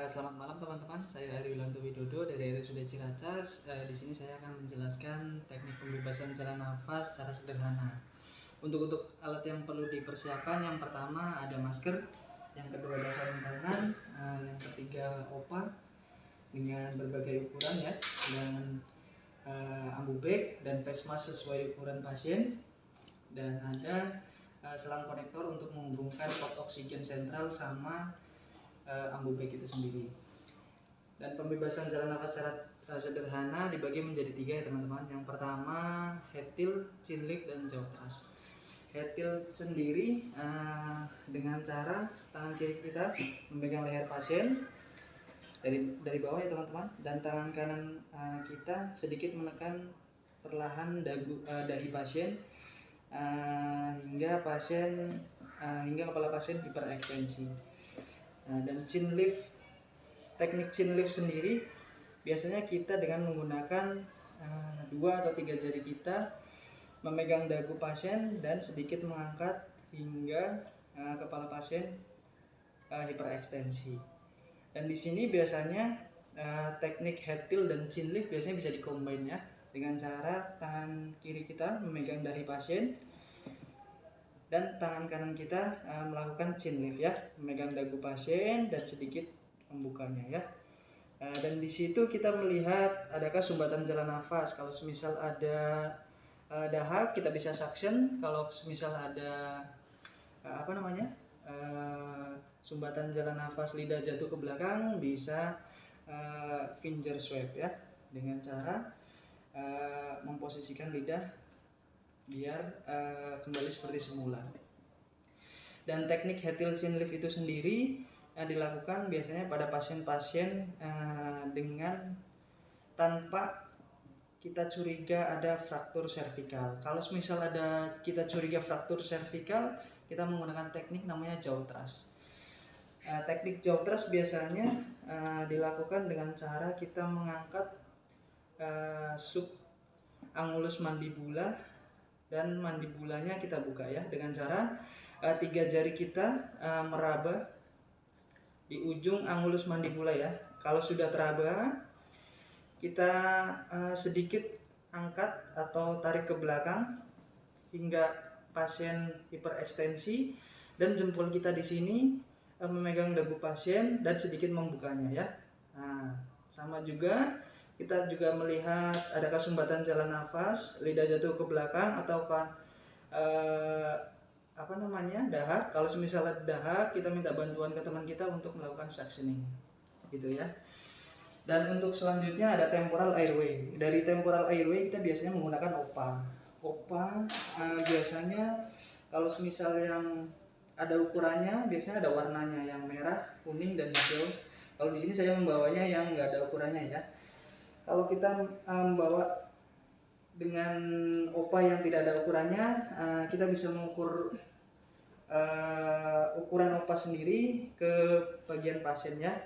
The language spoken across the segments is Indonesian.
Selamat malam teman-teman, saya Ari Wilanto Widodo dari RSUD Ciracas. Di sini saya akan menjelaskan teknik pembebasan jalan nafas secara sederhana. Untuk alat yang perlu dipersiapkan, yang pertama ada masker, yang kedua ada sarung tangan, yang ketiga OPA dengan berbagai ukuran ya, dengan ambu bag dan face mask sesuai ukuran pasien, dan ada selang konektor untuk menghubungkan port oksigen sentral sama ambu bag itu sendiri. Dan pembebasan jalan nafas secara sederhana dibagi menjadi 3 ya teman-teman. Yang pertama head tilt, chin lift, dan jaw thrust. Head tilt sendiri dengan cara tangan kiri kita memegang leher pasien dari bawah ya teman-teman, dan tangan kanan kita sedikit menekan perlahan dahi pasien hingga kepala pasien hiperekstensi. Dan teknik chin lift sendiri biasanya kita dengan menggunakan 2 atau 3 jari kita memegang dagu pasien dan sedikit mengangkat hingga kepala pasien hiperekstensi. Dan di sini biasanya teknik head tilt dan chin lift biasanya bisa dikombin ya, dengan cara tangan kiri kita memegang dahi pasien dan tangan kanan kita melakukan chin lift ya, memegang dagu pasien dan sedikit membukanya ya. Dan di situ kita melihat adakah sumbatan jalan nafas. Kalau semisal ada dahak, kita bisa suction. Kalau semisal ada sumbatan jalan nafas lidah jatuh ke belakang, bisa finger swab ya, dengan cara memposisikan lidah biar kembali seperti semula. Dan teknik head tilt chin lift itu sendiri dilakukan biasanya pada pasien-pasien dengan tanpa kita curiga ada fraktur servikal. Kalau misal kita curiga fraktur servikal, kita menggunakan teknik namanya jaw thrust. Teknik jaw thrust biasanya dilakukan dengan cara kita mengangkat subangulus mandibula dan mandibulanya kita buka ya, dengan cara 3 jari kita meraba di ujung angulus mandibula ya. Kalau sudah teraba, kita sedikit angkat atau tarik ke belakang hingga pasien hiperekstensi, dan jempol kita di sini memegang dagu pasien dan sedikit membukanya ya. Sama juga kita juga melihat adakah sumbatan jalan nafas, lidah jatuh ke belakang, ataukah dahak. Kalau misalnya dahak, kita minta bantuan ke teman kita untuk melakukan suctioning gitu ya. Dan untuk selanjutnya ada temporal airway. Dari temporal airway kita biasanya menggunakan OPA biasanya kalau misal yang ada ukurannya, biasanya ada warnanya yang merah, kuning, dan hijau. Kalau di sini saya membawanya yang nggak ada ukurannya ya. Kalau kita membawa dengan OPA yang tidak ada ukurannya, kita bisa mengukur ukuran OPA sendiri ke bagian pasiennya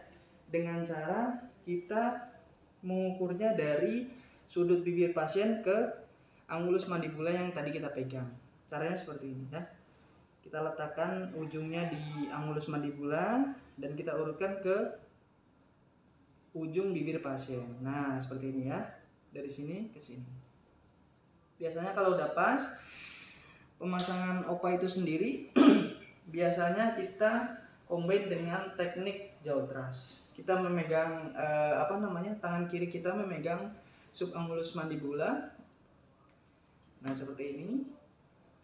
dengan cara kita mengukurnya dari sudut bibir pasien ke angulus mandibula yang tadi kita pegang. Caranya seperti ini ya. Kita letakkan ujungnya di angulus mandibula dan kita urutkan ke ujung bibir pasien. Nah, seperti ini ya. Dari sini ke sini. Biasanya kalau udah pas pemasangan OPA itu sendiri biasanya kita combine dengan teknik jaw thrust. Kita memegang tangan kiri kita memegang subangulus mandibula. Nah, seperti ini.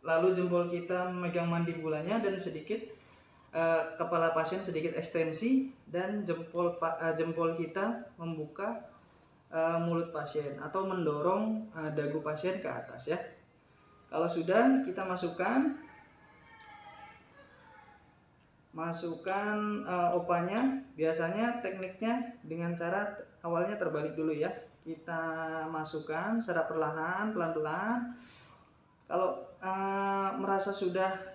Lalu jempol kita memegang mandibulanya dan sedikit kepala pasien sedikit ekstensi, dan jempol kita membuka mulut pasien atau mendorong dagu pasien ke atas ya. Kalau sudah, kita masukkan OPA-nya. Biasanya tekniknya dengan cara awalnya terbalik dulu ya. Kita masukkan secara perlahan, pelan-pelan. Kalau merasa sudah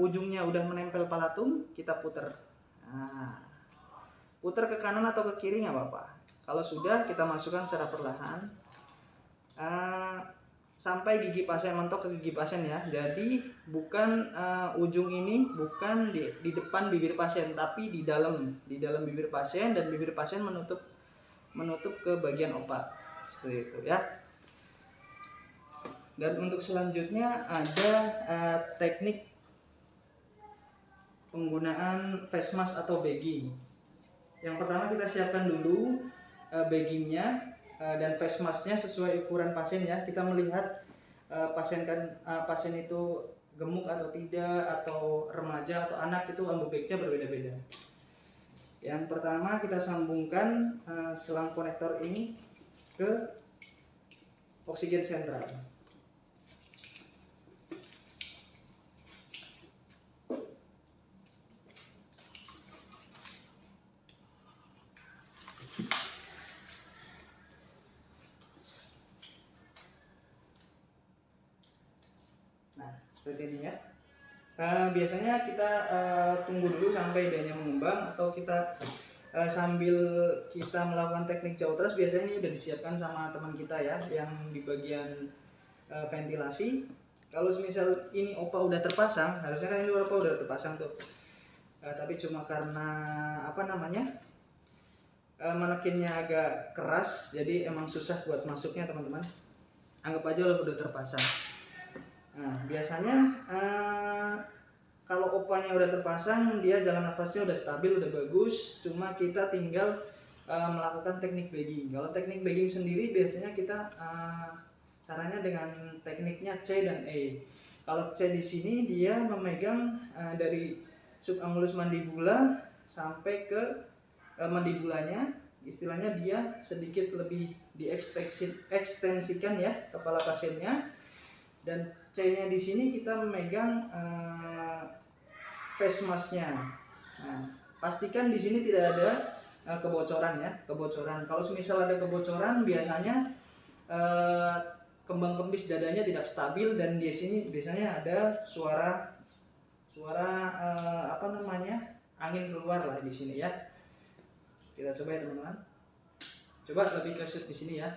ujungnya udah menempel palatum, kita puter. Puter ke kanan atau ke kiri nggak apa-apa. Kalau sudah, kita masukkan secara perlahan. sampai gigi pasien, mentok ke gigi pasien ya. Jadi bukan ujung ini bukan di depan bibir pasien, tapi di dalam bibir pasien, dan bibir pasien menutup ke bagian opak seperti itu ya. Dan untuk selanjutnya ada teknik penggunaan face mask atau bagging. Yang pertama kita siapkan dulu baggingnya dan face masknya sesuai ukuran pasien ya. Kita melihat pasien itu gemuk atau tidak, atau remaja atau anak, itu ambubeknya berbeda-beda. Yang pertama kita sambungkan selang konektor ini ke oksigen sentral. Seperti ini ya. Biasanya kita tunggu dulu sampai dianya mengembang, atau kita sambil kita melakukan teknik jauh terus, biasanya ini udah disiapkan sama teman kita ya yang di bagian ventilasi. Kalau misal ini opa udah terpasang, harusnya kan ini opa udah terpasang tuh, tapi cuma karena manekinnya agak keras, jadi emang susah buat masuknya teman-teman. Anggap aja udah terpasang. Nah, biasanya kalau opanya udah terpasang, dia jalan nafasnya udah stabil, udah bagus, cuma kita tinggal melakukan teknik bagging. Kalau teknik bagging sendiri biasanya kita caranya dengan tekniknya C dan E. Kalau C di sini dia memegang dari subangulus mandibula sampai ke mandibulanya, istilahnya dia sedikit lebih diekstensikan ya kepala pasiennya. Dan C-nya di sini kita memegang face mask-nya. Nah, pastikan di sini tidak ada kebocoran ya, kebocoran. Kalau misal ada kebocoran, biasanya kembang kempis dadanya tidak stabil, dan di sini biasanya ada suara angin keluar lah di sini ya. Kita coba ya teman-teman. Coba lebih ke shoot di sini ya.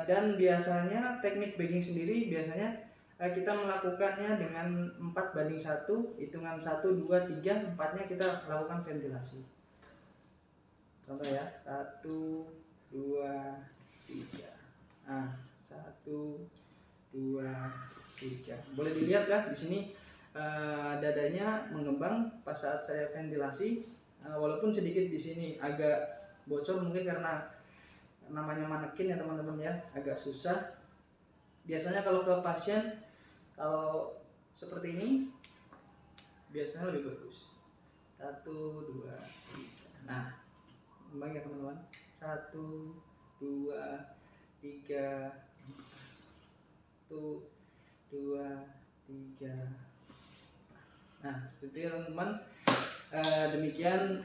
Dan biasanya teknik bagging sendiri biasanya kita melakukannya dengan 4:1, hitungan 1, 2, 3, 4-nya kita lakukan ventilasi. Contoh ya, 1, 2, 3. Nah, 1, 2, 3. Boleh dilihat ya di sini dadanya mengembang pas saat saya ventilasi, walaupun sedikit di sini agak bocor, mungkin karena namanya manekin ya teman-teman ya, agak susah. Biasanya kalau ke pasien kalau seperti ini biasanya lebih bagus. 1, 2, 3. Nah, kembang ya teman-teman. 1, 2, 3. 1, 2, 3. Nah, seperti itu teman-teman. Demikian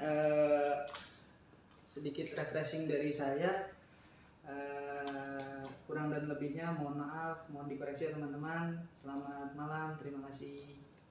sedikit refreshing dari saya. Kurang dan lebihnya mohon maaf, mohon dikoreksi ya teman-teman. Selamat malam, terima kasih.